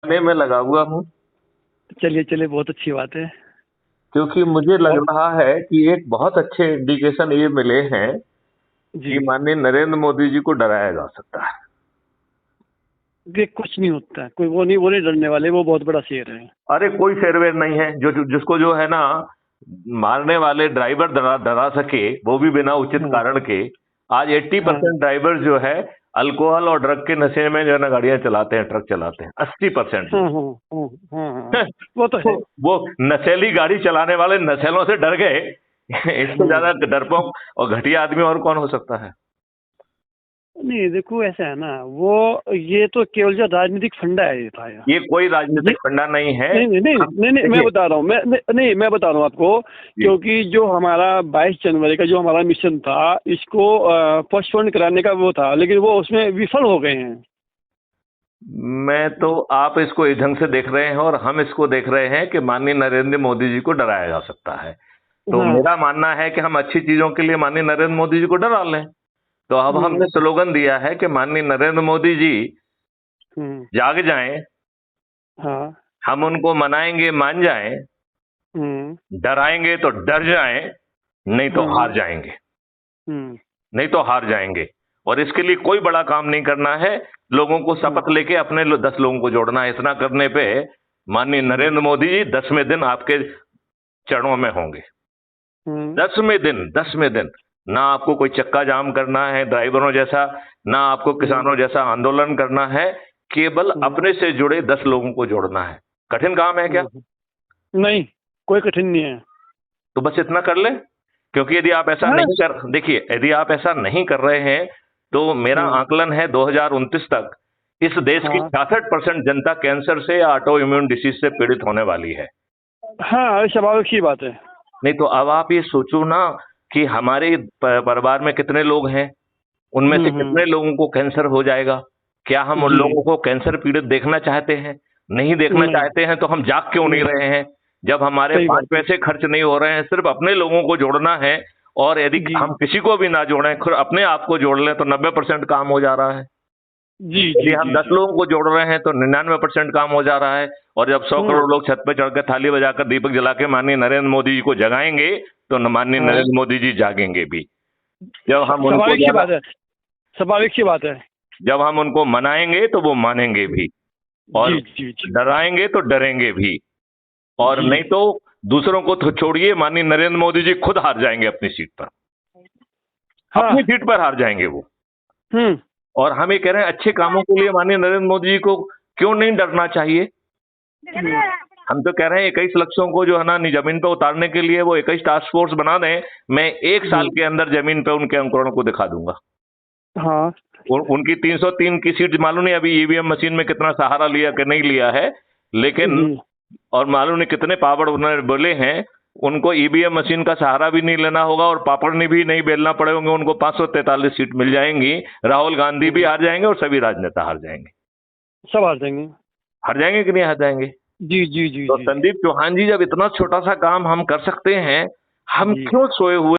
नहीं, मैं लगा हुआ हूँ। चलिए चलिए, बहुत अच्छी बात है। क्योंकि मुझे लग और रहा है कि एक बहुत अच्छे इंडिकेशन ये मिले हैं जी, कि माननीय नरेंद्र मोदी जी को डराया जा सकता है। ये कुछ नहीं होता है, कोई वो नहीं डरने वाले, वो बहुत बड़ा शेर है। अरे कोई फेरवेर नहीं है जिसको जो है ना मारने वाले ड्राइवर डरा डरा सके, वो भी बिना उचित हाँ कारण के। आज हाँ 80% ड्राइवर जो है अल्कोहल और ड्रग के नशे में जो है ना गाड़ियां चलाते हैं, ट्रक चलाते हैं, 80% हाँ लोग। हाँ हाँ हाँ हाँ, वो तो तो है। वो नशेली गाड़ी चलाने वाले नशेलों से डर गए। इससे ज्यादा डरपोक और घटिया आदमी और कौन हो सकता है। नहीं देखो, ऐसा है ना, वो ये तो केवल जो राजनीतिक फंडा है ये था यार। ये कोई ये राजनीतिक फंडा नहीं है। नहीं नहीं नहीं हम नहीं नहीं, मैं देखिए बता रहा हूँ, नहीं मैं बता रहा हूँ आपको। जी, क्योंकि जो हमारा 22 जनवरी का जो हमारा मिशन था, इसको पोस्टपोन कराने का वो था, लेकिन वो उसमें विफल हो गए हैं। मैं तो आप इसको इस ढंग से देख रहे हैं और हम इसको देख रहे हैं कि माननीय नरेंद्र मोदी जी को डराया जा सकता है। तो हाँ। मेरा मानना है कि हम अच्छी चीजों के लिए माननीय नरेंद्र मोदी जी को डरा लें। तो अब हमने हम्म स्लोगन दिया है कि माननीय नरेंद्र मोदी जी हम्म। जाग जाएं, हाँ। हम उनको मनाएंगे मान जाएं, हम्म डराएंगे तो डर जाएं, नहीं तो हम्म हार जाएंगे। हम्म नहीं तो हार जाएंगे। और इसके लिए कोई बड़ा काम नहीं करना है। लोगों को हम्म शपथ लेके अपने 10 लोगों को जोड़ना है। इतना करने पे माननीय हम्म नरेंद्र मोदी जी 10वें दिन आपके चरणों में होंगे। हम्म 10वें दिन ना आपको कोई चक्का जाम करना है ड्राइवरों जैसा, ना आपको हम्म किसानों जैसा आंदोलन करना है। केवल हम्म अपने से जुड़े 10 लोगों को जोड़ना है। कठिन काम है क्या? नहीं, कोई कठिन नहीं है। तो बस इतना कर ले। क्योंकि यदि आप ऐसा हाँ। नहीं कर देखिए, यदि आप ऐसा नहीं कर रहे हैं तो मेरा हम्म। आकलन है 2029 तक इस देश की हाँ 66% जनता कैंसर से या ऑटो इम्यून डिसीज से पीड़ित होने वाली है। हाँ, स्वाभाविक सी बात है। नहीं तो अब आप ये सोचो ना कि हमारे परिवार में कितने लोग हैं, उनमें से हम्म। कितने लोगों को कैंसर हो जाएगा। क्या हम उन जी। लोगों को कैंसर पीड़ित देखना चाहते हैं? नहीं देखना नहीं चाहते हैं तो हम जाग क्यों नहीं नहीं, रहे हैं? जब हमारे सही पांच बात है। पैसे खर्च नहीं हो रहे हैं, सिर्फ अपने लोगों को जोड़ना है। और यदि जी हम किसी को भी ना जोड़ें, खुद अपने आप को जोड़ लें तो 90% काम हो जा रहा है। जी यदि जी हम जी 10 जी। लोगों को जोड़ रहे हैं तो 99% काम हो जा रहा है। और जब 100 हम्म। करोड़ लोग छत पे चढ़कर थाली बजाकर दीपक जला के माननीय नरेंद्र मोदी जी को जगाएंगे तो माननीय हाँ, नरेंद्र मोदी जी जागेंगे भी। जब हम उनको स्वाभाविक सी ज्यादा बात है, स्वाभाविक सी बात है। जब हम उनको मनाएंगे तो वो मानेंगे भी। और जी जी जी डराएंगे तो डरेंगे भी। और जी। नहीं तो दूसरों को तो छोड़िए, माननीय नरेंद्र मोदी जी खुद हार जाएंगे अपनी सीट पर। हाँ। अपनी सीट पर हार जाएंगे वो। हम्म और हम ये कह रहे हैं अच्छे कामों के लिए माननीय नरेंद्र मोदी जी को क्यों नहीं डरना चाहिए। हम्म। हम तो कह रहे हैं 21 लक्षों को जो है ना जमीन पर उतारने के लिए वो 21 टास्क फोर्स बना दें। मैं 1 साल के अंदर जमीन पे उनके अंकुरण को दिखा दूंगा। हाँ। उनकी 303 की सीट मालूम नहीं अभी ईवीएम मशीन में कितना सहारा लिया कि नहीं लिया है, लेकिन जी। और मालूम नहीं कितने पापड़ उन्होंने बोले हैं। उनको ईवीएम मशीन का सहारा भी नहीं लेना होगा और पापड़ भी नहीं बेलना पड़े होंगे। उनको 543 सीट मिल जाएंगी। राहुल गांधी भी हार जाएंगे और सभी राजनेता हार जाएंगे। सब हार जाएंगे। हार जाएंगे कि नहीं हार जाएंगे? जी जी जी तो जी संदीप चौहान जी, जब इतना छोटा सा काम हम कर सकते हैं, हम जी। क्यों सोए हुए